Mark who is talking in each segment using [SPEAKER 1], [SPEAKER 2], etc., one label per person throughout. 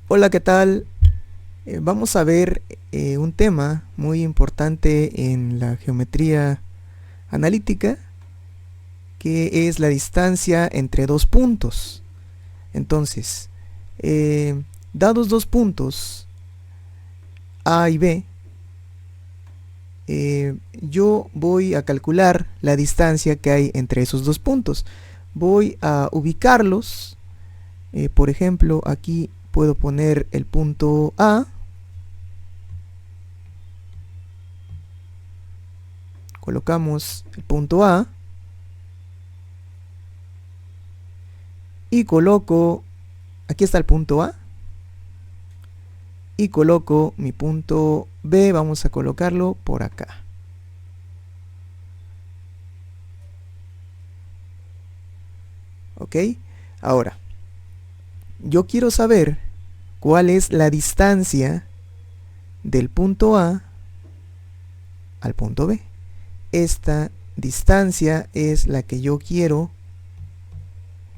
[SPEAKER 1] Hola, ¿qué tal? Vamos a ver un tema muy importante en la geometría analítica, que es la distancia entre dos puntos. Entonces, dados dos puntos A y B, yo voy a calcular la distancia que hay entre esos dos puntos. Voy a ubicarlos. Por ejemplo, aquí puedo poner el punto A. Colocamos el punto A y coloco, aquí está el punto A, y coloco mi punto B, vamos a colocarlo por acá. Ok, ahora, yo quiero saber cuál es la distancia del punto A al punto B. Esta distancia es la que yo quiero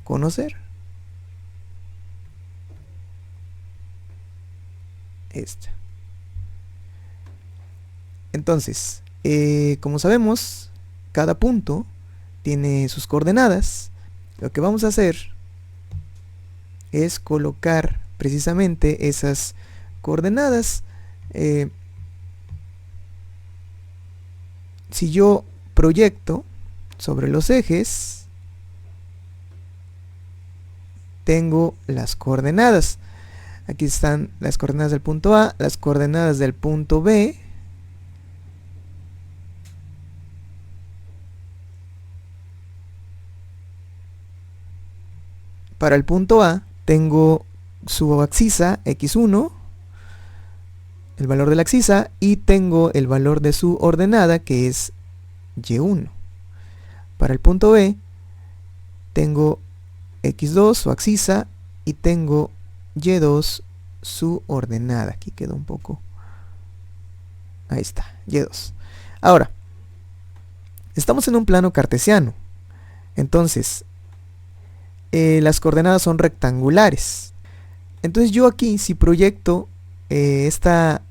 [SPEAKER 1] conocer. Esta. Entonces, como sabemos, cada punto tiene sus coordenadas. Lo que vamos a hacer es colocar precisamente esas coordenadas. Si yo proyecto sobre los ejes, tengo las coordenadas. Aquí están las coordenadas del punto A, las coordenadas del punto B. Para el punto A tengo su abscisa x1, el valor de la abscisa, y tengo el valor de su ordenada, que es y1. Para el punto B tengo x2, su abscisa, y tengo y2, su ordenada. Aquí quedó un poco. Ahí está, y2. Ahora, estamos en un plano cartesiano. Entonces, las coordenadas son rectangulares. Entonces yo aquí, si proyecto este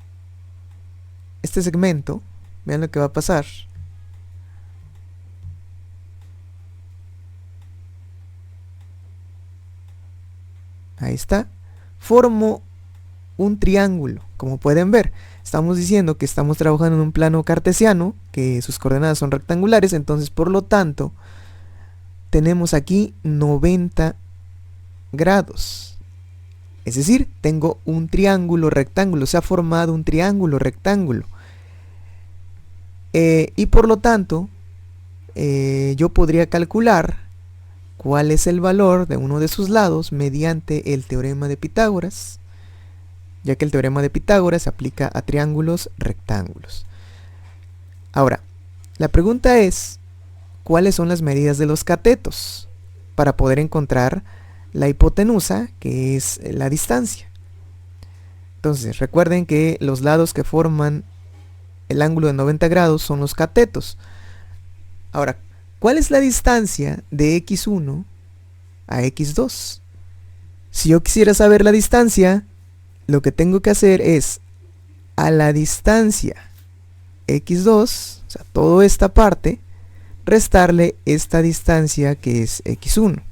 [SPEAKER 1] segmento, vean lo que va a pasar. Ahí está. Formo un triángulo. Como pueden ver, estamos diciendo que estamos trabajando en un plano cartesiano, que sus coordenadas son rectangulares, entonces por lo tanto tenemos aquí 90 grados. Es decir, tengo un triángulo rectángulo, se ha formado un triángulo rectángulo. Y por lo tanto, yo podría calcular cuál es el valor de uno de sus lados mediante el teorema de Pitágoras, ya que el teorema de Pitágoras se aplica a triángulos rectángulos. Ahora, la pregunta es, ¿cuáles son las medidas de los catetos para poder encontrar la hipotenusa, que es la distancia? Entonces, recuerden que los lados que forman el ángulo de 90 grados son los catetos. Ahora, ¿cuál es la distancia de x1 a x2? Si yo quisiera saber la distancia, lo que tengo que hacer es a la distancia x2, o sea, toda esta parte, restarle esta distancia que es x1.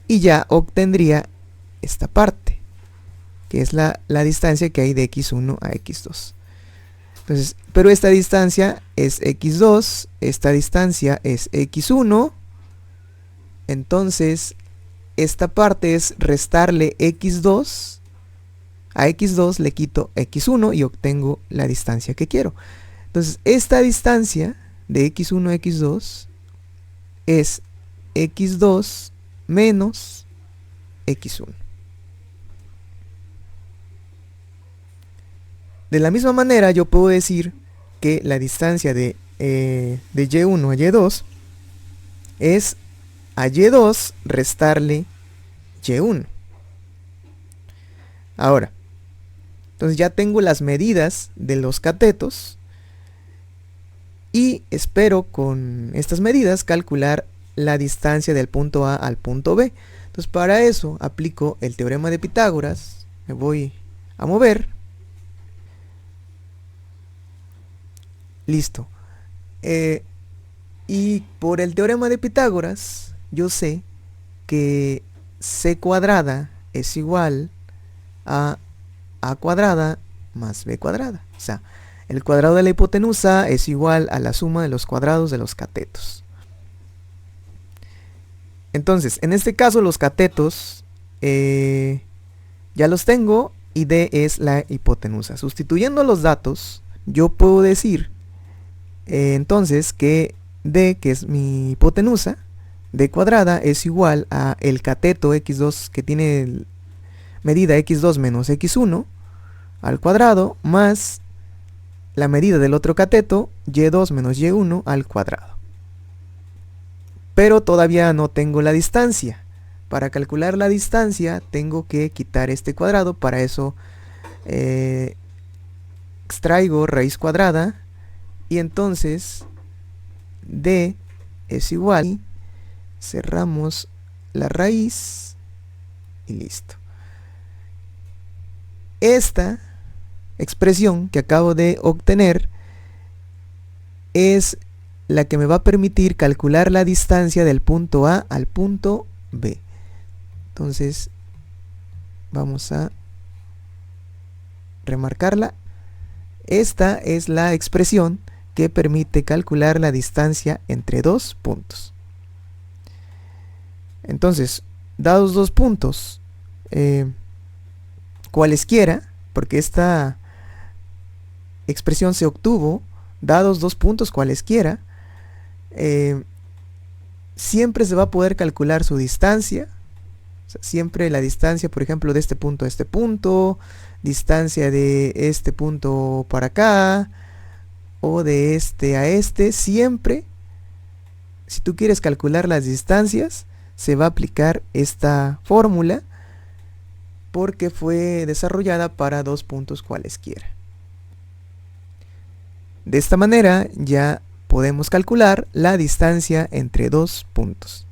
[SPEAKER 1] Y ya obtendría esta parte, que es la distancia que hay de x1 a x2. Entonces, pero esta distancia es x2, esta distancia es x1, entonces esta parte es restarle x2, a x2 le quito x1 y obtengo la distancia que quiero. Entonces esta distancia de x1 a x2 es x2 menos x1. De la misma manera yo puedo decir que la distancia de y1 a y2 es a y2 restarle y1. Ahora, entonces ya tengo las medidas de los catetos y espero con estas medidas calcular la distancia del punto A al punto B. Entonces para eso aplico el teorema de Pitágoras Me voy a mover. Listo. Y por el teorema de Pitágoras, yo sé que c cuadrada es igual a cuadrada más b cuadrada. O sea, el cuadrado de la hipotenusa es igual a la suma de los cuadrados de los catetos. Entonces, en este caso los catetos ya los tengo y d es la hipotenusa. Sustituyendo los datos, yo puedo decir entonces que d, que es mi hipotenusa, d cuadrada es igual a el cateto x2 que tiene medida x2 menos x1 al cuadrado más la medida del otro cateto y2 menos y1 al cuadrado. Pero todavía no tengo la distancia. Para calcular la distancia tengo que quitar este cuadrado. Para eso extraigo raíz cuadrada y entonces d es igual, cerramos la raíz y listo. Esta expresión que acabo de obtener es la que me va a permitir calcular la distancia del punto A al punto B. Entonces vamos a remarcarla. Esta es la expresión que permite calcular la distancia entre dos puntos. Entonces, dados dos puntos, cualesquiera, porque esta expresión se obtuvo dados dos puntos cualesquiera, siempre se va a poder calcular su distancia. O sea, siempre la distancia, por ejemplo, de este punto a este punto, distancia de este punto para acá, o de este a este, siempre, si tú quieres calcular las distancias, se va a aplicar esta fórmula, porque fue desarrollada para dos puntos cualesquiera. De esta manera ya podemos calcular la distancia entre dos puntos.